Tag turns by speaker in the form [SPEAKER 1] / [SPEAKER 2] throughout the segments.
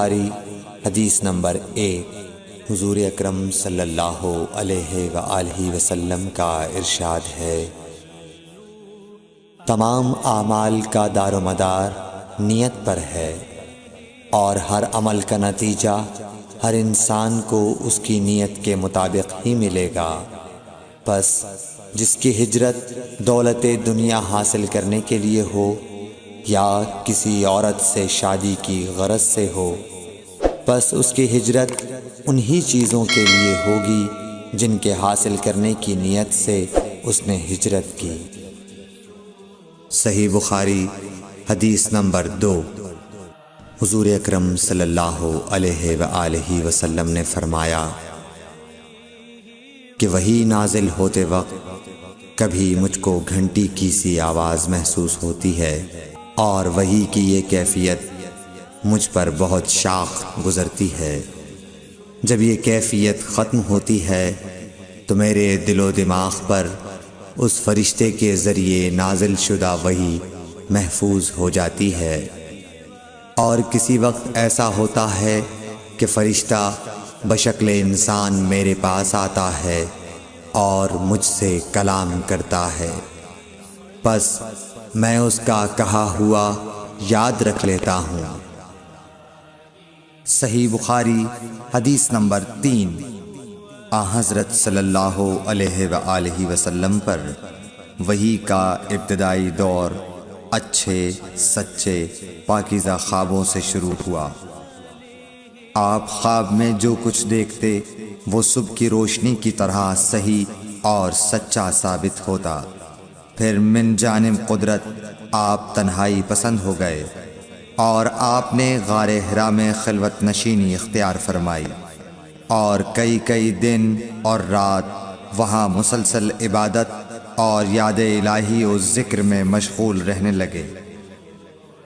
[SPEAKER 1] بخاری حدیث نمبر 1۔ حضور اکرم صلی اللہ علیہ وآلہ وسلم کا ارشاد ہے، تمام اعمال کا دار و مدار نیت پر ہے، اور ہر عمل کا نتیجہ ہر انسان کو اس کی نیت کے مطابق ہی ملے گا۔ پس جس کی ہجرت دولت دنیا حاصل کرنے کے لیے ہو یا کسی عورت سے شادی کی غرض سے ہو، پس اس کی ہجرت انہی چیزوں کے لیے ہوگی جن کے حاصل کرنے کی نیت سے اس نے ہجرت کی۔ صحیح بخاری حدیث نمبر 2۔ حضور اکرم صلی اللہ علیہ وآلہ وسلم نے فرمایا کہ وحی نازل ہوتے وقت کبھی مجھ کو گھنٹی کی سی آواز محسوس ہوتی ہے، اور وحی کی یہ کیفیت مجھ پر بہت شاخ گزرتی ہے۔ جب یہ کیفیت ختم ہوتی ہے تو میرے دل و دماغ پر اس فرشتے کے ذریعے نازل شدہ وحی محفوظ ہو جاتی ہے، اور کسی وقت ایسا ہوتا ہے کہ فرشتہ بشکل انسان میرے پاس آتا ہے اور مجھ سے کلام کرتا ہے، پس میں اس کا کہا ہوا یاد رکھ لیتا ہوں۔ صحیح بخاری حدیث نمبر 3۔ حضرت صلی اللہ علیہ وآلہ وسلم پر وحی کا ابتدائی دور اچھے سچے پاکیزہ خوابوں سے شروع ہوا۔ آپ خواب میں جو کچھ دیکھتے وہ صبح کی روشنی کی طرح صحیح اور سچا ثابت ہوتا۔ پھر من جانب قدرت آپ تنہائی پسند ہو گئے، اور آپ نے غار حرا میں خلوت نشینی اختیار فرمائی، اور کئی دن اور رات وہاں مسلسل عبادت اور یاد الہی و ذکر میں مشغول رہنے لگے۔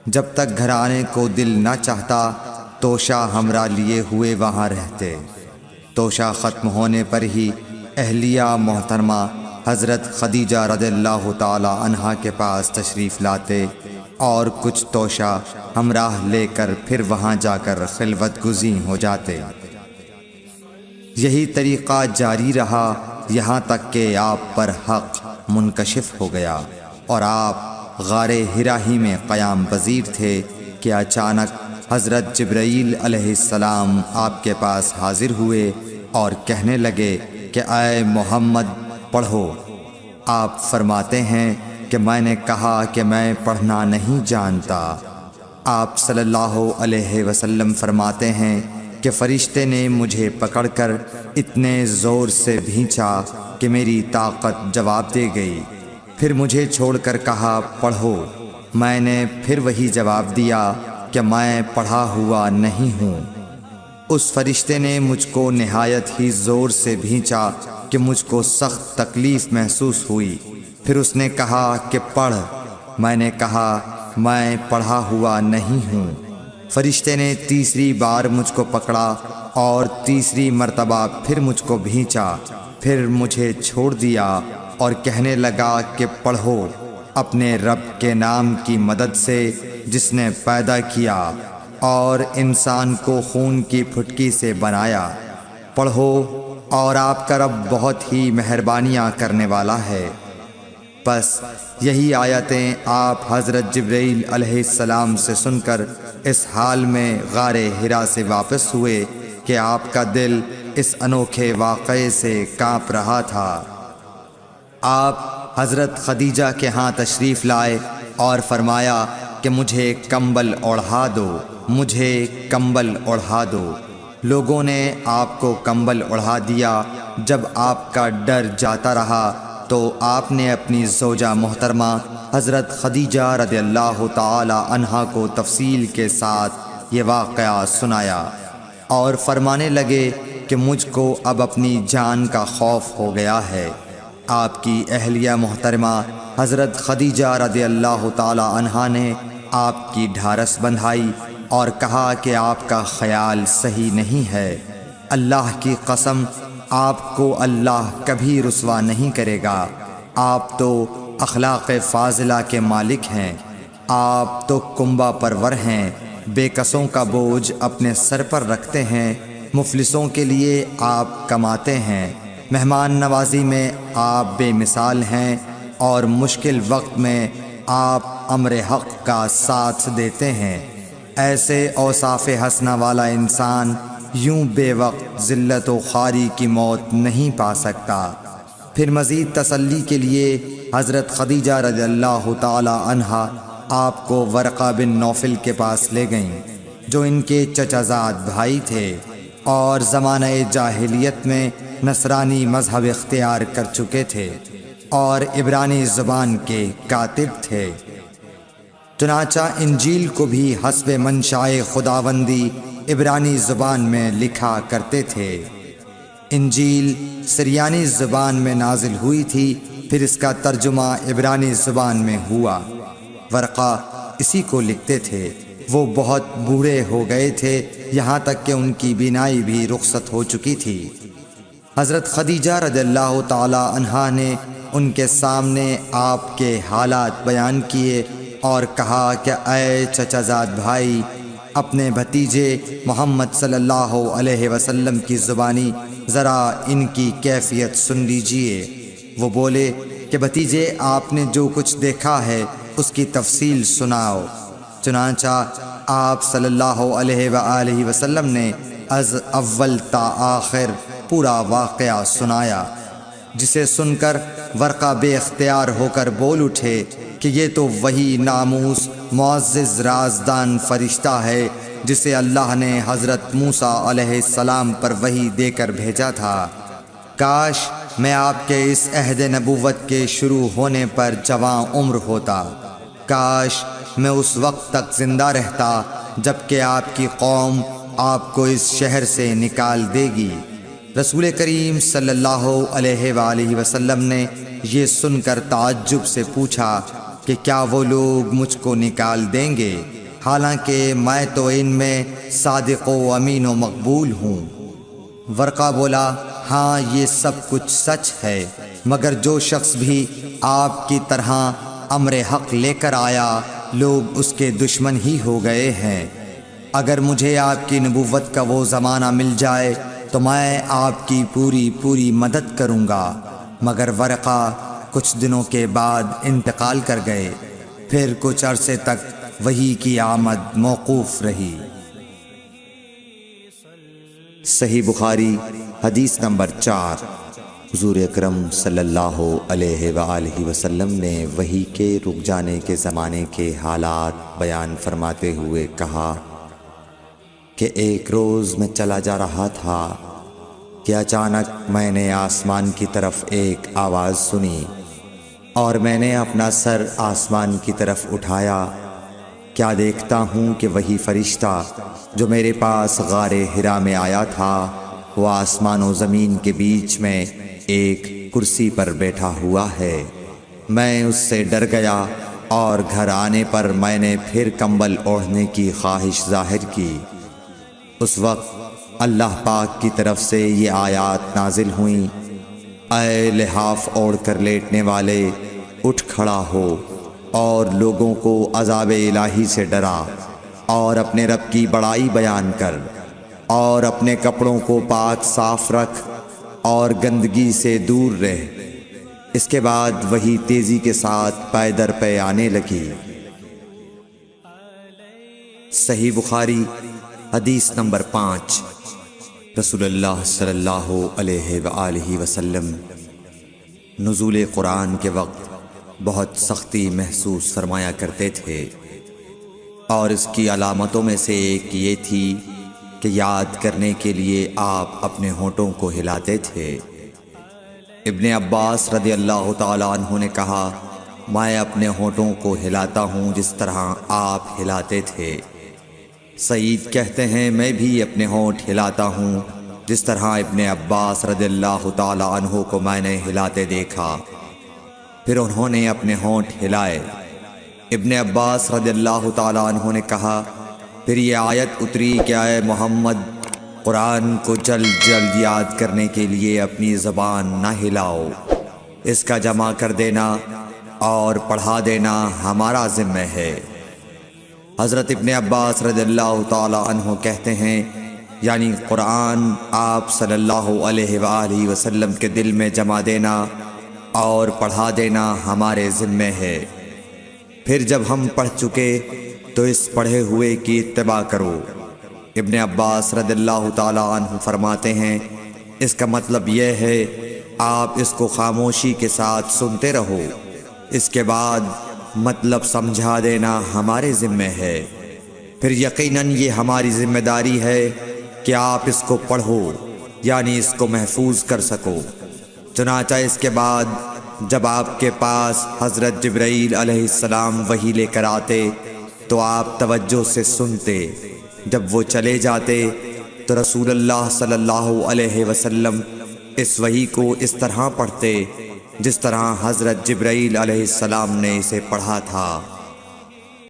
[SPEAKER 1] جب تک گھر آنے کو دل نہ چاہتا توشہ ہمراہ لیے ہوئے وہاں رہتے۔ توشہ ختم ہونے پر ہی اہلیہ محترمہ حضرت خدیجہ رضی اللہ تعالی عنہا کے پاس تشریف لاتے، اور کچھ توشہ ہمراہ لے کر پھر وہاں جا کر خلوت گزین ہو جاتے۔ یہی طریقہ جاری رہا یہاں تک کہ آپ پر حق منکشف ہو گیا، اور آپ غار حرا ہی میں قیام پذیر تھے کہ اچانک حضرت جبرائیل علیہ السلام آپ کے پاس حاضر ہوئے اور کہنے لگے کہ اے محمد پڑھو۔ آپ فرماتے ہیں کہ میں نے کہا کہ میں پڑھنا نہیں جانتا۔ آپ صلی اللہ علیہ وسلم فرماتے ہیں کہ فرشتے نے مجھے پکڑ کر اتنے زور سے بھینچا کہ میری طاقت جواب دے گئی، پھر مجھے چھوڑ کر کہا پڑھو۔ میں نے پھر وہی جواب دیا کہ میں پڑھا ہوا نہیں ہوں۔ اس فرشتے نے مجھ کو نہایت ہی زور سے بھینچا کہ مجھ کو سخت تکلیف محسوس ہوئی، پھر اس نے کہا کہ پڑھ۔ میں نے کہا میں پڑھا ہوا نہیں ہوں۔ فرشتے نے تیسری بار مجھ کو پکڑا اور تیسری مرتبہ پھر مجھ کو بھینچا، پھر مجھے چھوڑ دیا اور کہنے لگا کہ پڑھو، اپنے رب کے نام کی مدد سے جس نے پیدا کیا اور انسان کو خون کی پھٹکی سے بنایا، پڑھو، اور آپ کا رب بہت ہی مہربانیاں کرنے والا ہے۔ پس یہی آیتیں آپ حضرت جبرائیل علیہ السلام سے سن کر اس حال میں غار حرا سے واپس ہوئے کہ آپ کا دل اس انوکھے واقعے سے کانپ رہا تھا۔ آپ حضرت خدیجہ کے ہاں تشریف لائے اور فرمایا کہ مجھے کمبل اوڑھا دو، مجھے کمبل اوڑھا دو۔ لوگوں نے آپ کو کمبل اوڑھا دیا۔ جب آپ کا ڈر جاتا رہا تو آپ نے اپنی زوجہ محترمہ حضرت خدیجہ رضی اللہ تعالی عنہا کو تفصیل کے ساتھ یہ واقعہ سنایا، اور فرمانے لگے کہ مجھ کو اب اپنی جان کا خوف ہو گیا ہے۔ آپ کی اہلیہ محترمہ حضرت خدیجہ رضی اللہ تعالی عنہا نے آپ کی ڈھارس بندھائی اور کہا کہ آپ کا خیال صحیح نہیں ہے، اللہ کی قسم آپ کو اللہ کبھی رسوا نہیں کرے گا، آپ تو اخلاق فاضلہ کے مالک ہیں، آپ تو کنبہ پرور ہیں، بے کسوں کا بوجھ اپنے سر پر رکھتے ہیں، مفلسوں کے لیے آپ کماتے ہیں، مہمان نوازی میں آپ بے مثال ہیں، اور مشکل وقت میں آپ امر حق کا ساتھ دیتے ہیں۔ ایسے اوصاف حسنہ والا انسان یوں بے وقت ذلت و خواری کی موت نہیں پا سکتا۔ پھر مزید تسلی کے لیے حضرت خدیجہ رضی اللہ تعالی عنہا آپ کو ورقہ بن نوفل کے پاس لے گئیں، جو ان کے چچا زاد بھائی تھے اور زمانہ جاہلیت میں نصرانی مذہب اختیار کر چکے تھے اور عبرانی زبان کے کاتب تھے۔ چنانچہ انجیل کو بھی حسب منشاء خداوندی عبرانی زبان میں لکھا کرتے تھے۔ انجیل سریانی زبان میں نازل ہوئی تھی، پھر اس کا ترجمہ عبرانی زبان میں ہوا۔ ورقہ اسی کو لکھتے تھے۔ وہ بہت بوڑھے ہو گئے تھے، یہاں تک کہ ان کی بینائی بھی رخصت ہو چکی تھی۔ حضرت خدیجہ رضی اللہ تعالی عنہا نے ان کے سامنے آپ کے حالات بیان کیے اور کہا کہ اے چچا زاد بھائی، اپنے بھتیجے محمد صلی اللہ علیہ وسلم کی زبانی ذرا ان کی کیفیت سن لیجئے۔ وہ بولے کہ بھتیجے، آپ نے جو کچھ دیکھا ہے اس کی تفصیل سناؤ۔ چنانچہ آپ صلی اللہ علیہ وآلہ وسلم نے از اول تا آخر پورا واقعہ سنایا، جسے سن کر ورقہ بے اختیار ہو کر بول اٹھے کہ یہ تو وہی ناموس معزز رازدان فرشتہ ہے جسے اللہ نے حضرت موسیٰ علیہ السلام پر وحی دے کر بھیجا تھا۔ کاش میں آپ کے اس عہد نبوت کے شروع ہونے پر جواں عمر ہوتا، کاش میں اس وقت تک زندہ رہتا جب کہ آپ کی قوم آپ کو اس شہر سے نکال دے گی۔ رسول کریم صلی اللہ علیہ وآلہ وسلم نے یہ سن کر تعجب سے پوچھا کہ کیا وہ لوگ مجھ کو نکال دیں گے، حالانکہ میں تو ان میں صادق و امین و مقبول ہوں۔ ورقہ بولا، ہاں یہ سب کچھ سچ ہے، مگر جو شخص بھی آپ کی طرح امر حق لے کر آیا لوگ اس کے دشمن ہی ہو گئے ہیں۔ اگر مجھے آپ کی نبوت کا وہ زمانہ مل جائے تو میں آپ کی پوری مدد کروں گا، مگر ورقہ کچھ دنوں کے بعد انتقال کر گئے۔ پھر کچھ عرصے تک وحی کی آمد موقوف رہی۔ صحیح بخاری حدیث نمبر 4۔ حضور اکرم صلی اللہ علیہ وآلہ وسلم نے وحی کے رک جانے کے زمانے کے حالات بیان فرماتے ہوئے کہا کہ ایک روز میں چلا جا رہا تھا کہ اچانک میں نے آسمان کی طرف ایک آواز سنی، اور میں نے اپنا سر آسمان کی طرف اٹھایا۔ کیا دیکھتا ہوں کہ وہی فرشتہ جو میرے پاس غار حرا میں آیا تھا وہ آسمان و زمین کے بیچ میں ایک کرسی پر بیٹھا ہوا ہے۔ میں اس سے ڈر گیا اور گھر آنے پر میں نے پھر کمبل اوڑھنے کی خواہش ظاہر کی۔ اس وقت اللہ پاک کی طرف سے یہ آیات نازل ہوئیں، اے لحاف اوڑھ کر لیٹنے والے، اٹھ کھڑا ہو اور لوگوں کو عذاب الہی سے ڈرا، اور اپنے رب کی بڑائی بیان کر، اور اپنے کپڑوں کو پاک صاف رکھ اور گندگی سے دور رہ۔ اس کے بعد وہی تیزی کے ساتھ پے در پے آنے لگی۔ صحیح بخاری حدیث نمبر 5۔ رسول اللہ صلی اللہ علیہ وآلہ وسلم نزول قرآن کے وقت بہت سختی محسوس فرمایا کرتے تھے، اور اس کی علامتوں میں سے ایک یہ تھی کہ یاد کرنے کے لیے آپ اپنے ہونٹوں کو ہلاتے تھے۔ ابن عباس رضی اللہ تعالیٰ عنہ نے کہا، میں اپنے ہونٹوں کو ہلاتا ہوں جس طرح آپ ہلاتے تھے۔ سعید کہتے ہیں، میں بھی اپنے ہونٹ ہلاتا ہوں جس طرح ابن عباس رضی اللہ تعالیٰ عنہ کو میں نے ہلاتے دیکھا۔ پھر انہوں نے اپنے ہونٹ ہلائے۔ ابن عباس رضی اللہ تعالیٰ عنہ نے کہا، پھر یہ آیت اتری کہ اے محمد، قرآن کو جلد جلد یاد کرنے کے لیے اپنی زبان نہ ہلاؤ، اس کا جمع کر دینا اور پڑھا دینا ہمارا ذمہ ہے۔ حضرت ابن عباس رضی اللہ تعالی عنہ کہتے ہیں، یعنی قرآن آپ صلی اللہ علیہ وآلہ وسلم کے دل میں جما دینا اور پڑھا دینا ہمارے ذمے ہے۔ پھر جب ہم پڑھ چکے تو اس پڑھے ہوئے کی اتباع کرو۔ ابن عباس رضی اللہ تعالی عنہ فرماتے ہیں، اس کا مطلب یہ ہے آپ اس کو خاموشی کے ساتھ سنتے رہو، اس کے بعد مطلب سمجھا دینا ہمارے ذمے ہے، پھر یقیناً یہ ہماری ذمہ داری ہے کہ آپ اس کو پڑھو، یعنی اس کو محفوظ کر سکو۔ چنانچہ اس کے بعد جب آپ کے پاس حضرت جبرائیل علیہ السلام وحی لے کر آتے تو آپ توجہ سے سنتے، جب وہ چلے جاتے تو رسول اللہ صلی اللہ علیہ وسلم اس وحی کو اس طرح پڑھتے جس طرح حضرت جبرائیل علیہ السلام نے اسے پڑھا تھا۔